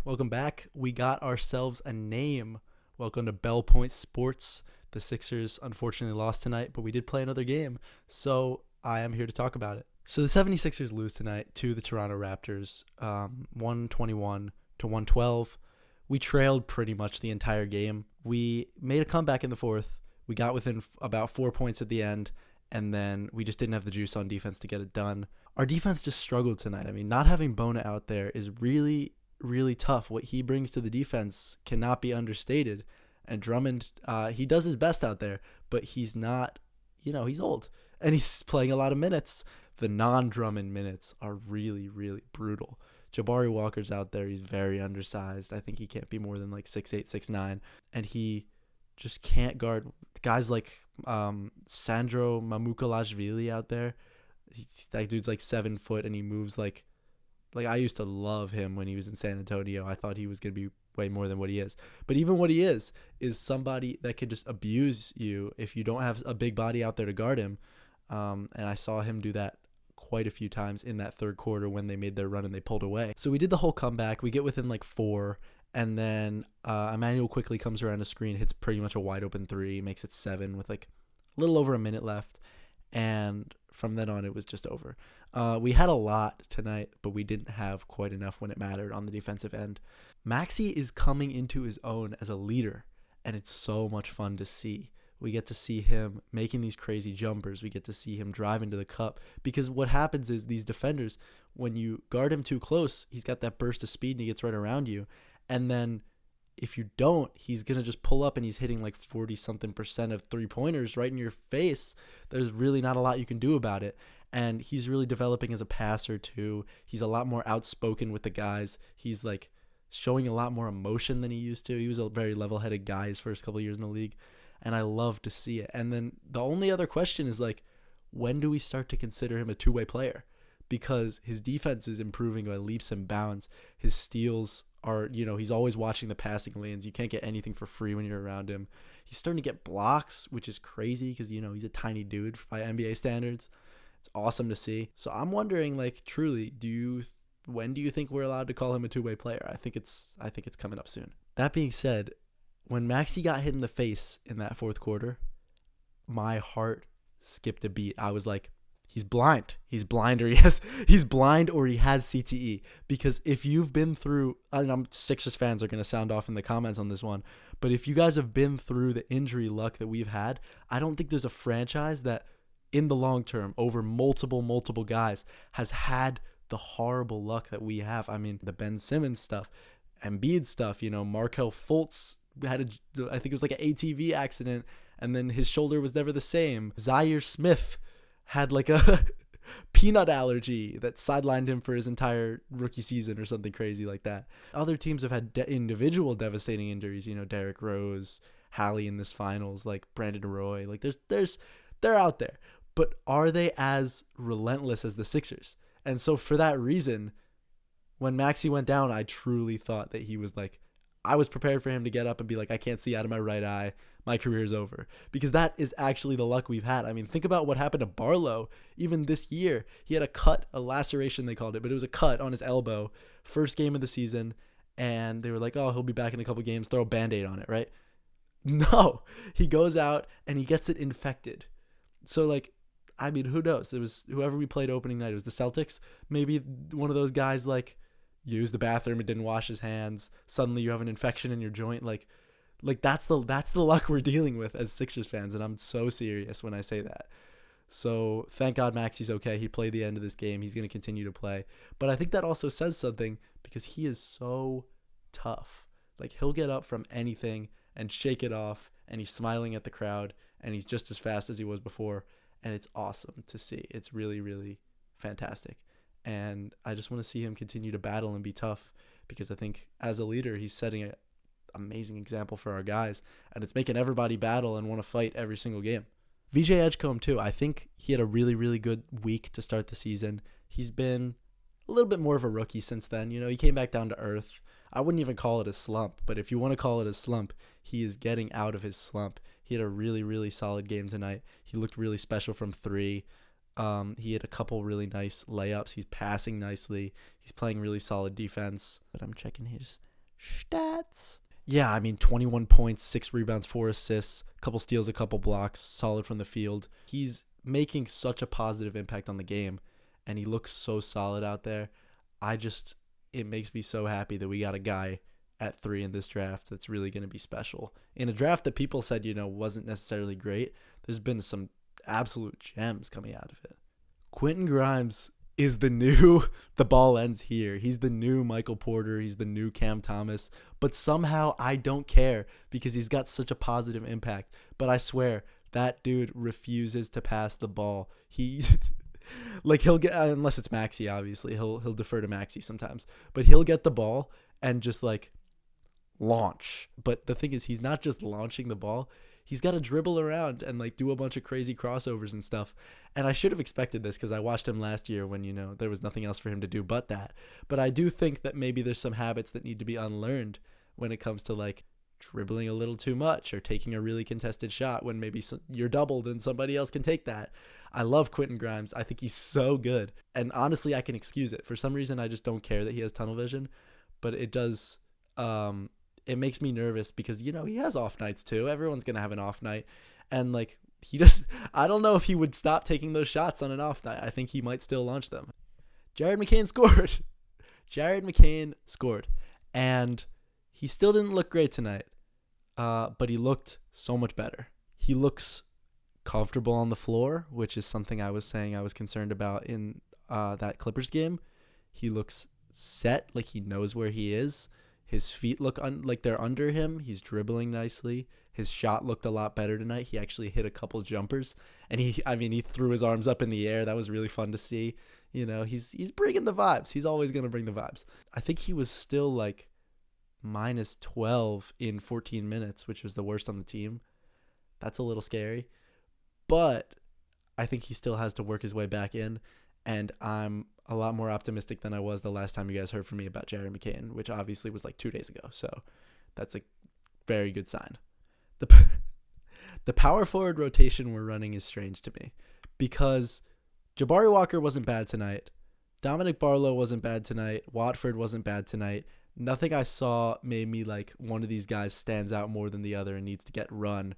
Welcome back. We got ourselves a name. Welcome to Bell Point Sports. The Sixers unfortunately lost tonight, but we did play another game, so I am here to talk about it. So the 76ers lose tonight to the Toronto Raptors, 121 to 112. We trailed pretty much the entire game. We made a comeback in the fourth. We got within about 4 points at the end, and then we just didn't have the juice on defense to get it done. Our defense just struggled tonight. I mean, not having Bona out there is really tough. What he brings to the defense cannot be understated. And Drummond, he does his best out there, but he's not, he's old. And he's playing a lot of minutes. The non-Drummond minutes are really brutal. Jabari Walker's out there. He's very undersized. I think he can't be more than like 6'8", 6'9". And he just can't guard guys like Sandro Mamukelashvili out there. That dude's like 7 foot and he moves like I used to love him when he was in San Antonio. I thought he was going to be way more than what he is. But even what he is somebody that can just abuse you if you don't have a big body out there to guard him. And I saw him do that quite a few times in that third quarter when they made their run and they pulled away. So we did the whole comeback. We get within like 4, and then Emmanuel quickly comes around a screen, hits pretty much a wide open 3, makes it 7 with like a little over a minute left. And from then on, it was just over. We had a lot tonight, but we didn't have quite enough when it mattered on the defensive end. Maxey is coming into his own as a leader, and it's so much fun to see. We get to see him making these crazy jumpers. We get to see him driving to the cup, because what happens is these defenders, when you guard him too close, he's got that burst of speed and he gets right around you. And then if you don't, he's going to just pull up and he's hitting like 40-something% of three-pointers right in your face. There's really not a lot you can do about it. And he's really developing as a passer too. He's a lot more outspoken with the guys. He's like showing a lot more emotion than he used to. He was a very level-headed guy his first couple of years in the league. And I love to see it. And then the only other question is like, when do we start to consider him a two-way player? Because his defense is improving by leaps and bounds. His steals are, he's always watching the passing lanes. You can't get anything for free when you're around him. He's starting to get blocks, which is crazy because, he's a tiny dude by NBA standards. It's awesome to see. So I'm wondering, like, truly, when do you think we're allowed to call him a two-way player? I think it's coming up soon. That being said, when Maxey got hit in the face in that fourth quarter, my heart skipped a beat. I was like, he's blind. He's blind or he has CTE. Because if you've been through, Sixers fans are going to sound off in the comments on this one, but if you guys have been through the injury luck that we've had, I don't think there's a franchise that in the long term over multiple guys has had the horrible luck that we have. I mean, the Ben Simmons stuff, Embiid stuff, Markelle Fultz had I think it was like an ATV accident and then his shoulder was never the same. Zaire Smith had like a peanut allergy that sidelined him for his entire rookie season or something crazy like that. Other teams have had individual devastating injuries, Derrick Rose, Hallie in this finals, like Brandon Roy. Like they're out there. But are they as relentless as the Sixers? And so for that reason, when Maxey went down, I truly thought that he was like, I was prepared for him to get up and be like, I can't see out of my right eye. My career's over. Because that is actually the luck we've had. I mean, think about what happened to Barlow even this year. He had a laceration they called it, but it was a cut on his elbow. First game of the season. And they were like, oh, he'll be back in a couple games. Throw a Band-Aid on it, right? No. He goes out and he gets it infected. So, like, I mean, who knows? It was whoever we played opening night. It was the Celtics. Maybe one of those guys, like, used the bathroom and didn't wash his hands. Suddenly you have an infection in your joint. Like that's the luck we're dealing with as Sixers fans, and I'm so serious when I say that. So thank God Maxey's okay. He played the end of this game. He's going to continue to play. But I think that also says something because he is so tough. Like he'll get up from anything and shake it off, and he's smiling at the crowd, and he's just as fast as he was before, and it's awesome to see. It's really fantastic. And I just want to see him continue to battle and be tough because I think as a leader, he's setting an amazing example for our guys. And it's making everybody battle and want to fight every single game. VJ Edgecombe, too. I think he had a really good week to start the season. He's been a little bit more of a rookie since then. He came back down to earth. I wouldn't even call it a slump. But if you want to call it a slump, he is getting out of his slump. He had a really solid game tonight. He looked really special from 3. He had a couple really nice layups. He's passing nicely. He's playing really solid defense. But I'm checking his Stats. Yeah, I mean, 21 points, 6 rebounds, 4 assists, a couple steals, a couple blocks, solid from the field. He's making such a positive impact on the game, and he looks so solid out there. It makes me so happy that we got a guy at 3 in this draft that's really going to be special. In a draft that people said, wasn't necessarily great, there's been some absolute gems coming out of it. Quentin Grimes is the ball ends here. He's the new Michael Porter. He's the new Cam Thomas. But somehow I don't care because he's got such a positive impact. But I swear, that dude refuses to pass the ball. He'll get, unless it's Maxey, obviously. He'll defer to Maxey sometimes. But he'll get the ball and just launch. But the thing is, he's not just launching the ball. He's got to dribble around and do a bunch of crazy crossovers and stuff. And I should have expected this because I watched him last year when, there was nothing else for him to do but that. But I do think that maybe there's some habits that need to be unlearned when it comes to dribbling a little too much or taking a really contested shot when maybe you're doubled and somebody else can take that. I love Quentin Grimes. I think he's so good. And honestly, I can excuse it. For some reason, I just don't care that he has tunnel vision. But it does... it makes me nervous because, he has off nights too. Everyone's going to have an off night. And I don't know if he would stop taking those shots on an off night. I think he might still launch them. Jared McCain scored. And he still didn't look great tonight. But he looked so much better. He looks comfortable on the floor, which is something I was saying I was concerned about in that Clippers game. He looks set, he knows where he is. His feet look like they're under him. He's dribbling nicely. His shot looked a lot better tonight. He actually hit a couple jumpers, and he threw his arms up in the air. That was really fun to see. He's bringing the vibes. He's always going to bring the vibes. I think he was still minus 12 in 14 minutes, which was the worst on the team. That's a little scary, but I think he still has to work his way back in, and I'm a lot more optimistic than I was the last time you guys heard from me about Jared McCain, which obviously was 2 days ago. So that's a very good sign. The power forward rotation we're running is strange to me because Jabari Walker wasn't bad tonight. Dominic Barlow wasn't bad tonight. Watford wasn't bad tonight. Nothing I saw made me one of these guys stands out more than the other and needs to get run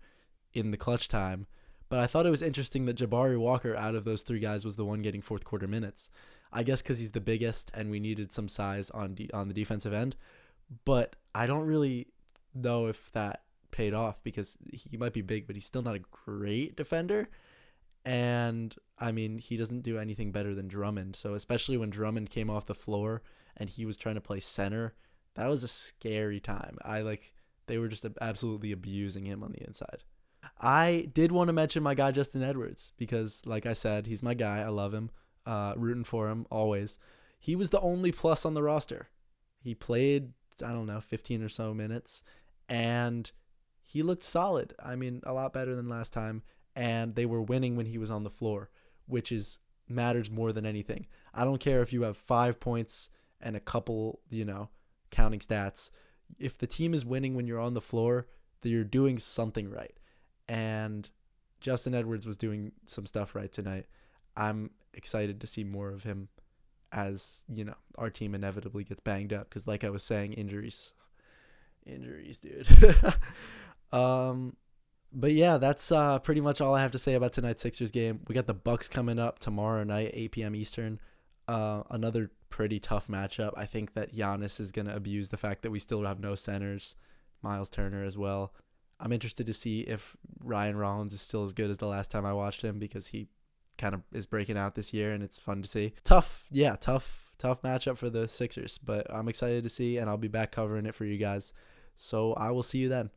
in the clutch time. But I thought it was interesting that Jabari Walker, out of those 3 guys, was the one getting fourth quarter minutes. I guess because he's the biggest and we needed some size on the defensive end. But I don't really know if that paid off because he might be big, but he's still not a great defender. And, he doesn't do anything better than Drummond. So especially when Drummond came off the floor and he was trying to play center, that was a scary time. They were just absolutely abusing him on the inside. I did want to mention my guy Justin Edwards because, like I said, he's my guy. I love him. Rooting for him always. He was the only plus on the roster. He played, 15 or so minutes, and he looked solid. A lot better than last time, and they were winning when he was on the floor, which matters more than anything. I don't care if you have 5 points and a couple, counting stats. If the team is winning when you're on the floor, then you're doing something right. And Justin Edwards was doing some stuff right tonight. I'm excited to see more of him as, our team inevitably gets banged up. Because like I was saying, injuries, dude. But yeah, that's pretty much all I have to say about tonight's Sixers game. We got the Bucks coming up tomorrow night, 8 p.m. Eastern. Another pretty tough matchup. I think that Giannis is going to abuse the fact that we still have no centers. Miles Turner as well. I'm interested to see if Ryan Rollins is still as good as the last time I watched him because he kind of is breaking out this year and it's fun to see. Tough matchup for the Sixers, but I'm excited to see and I'll be back covering it for you guys. So I will see you then.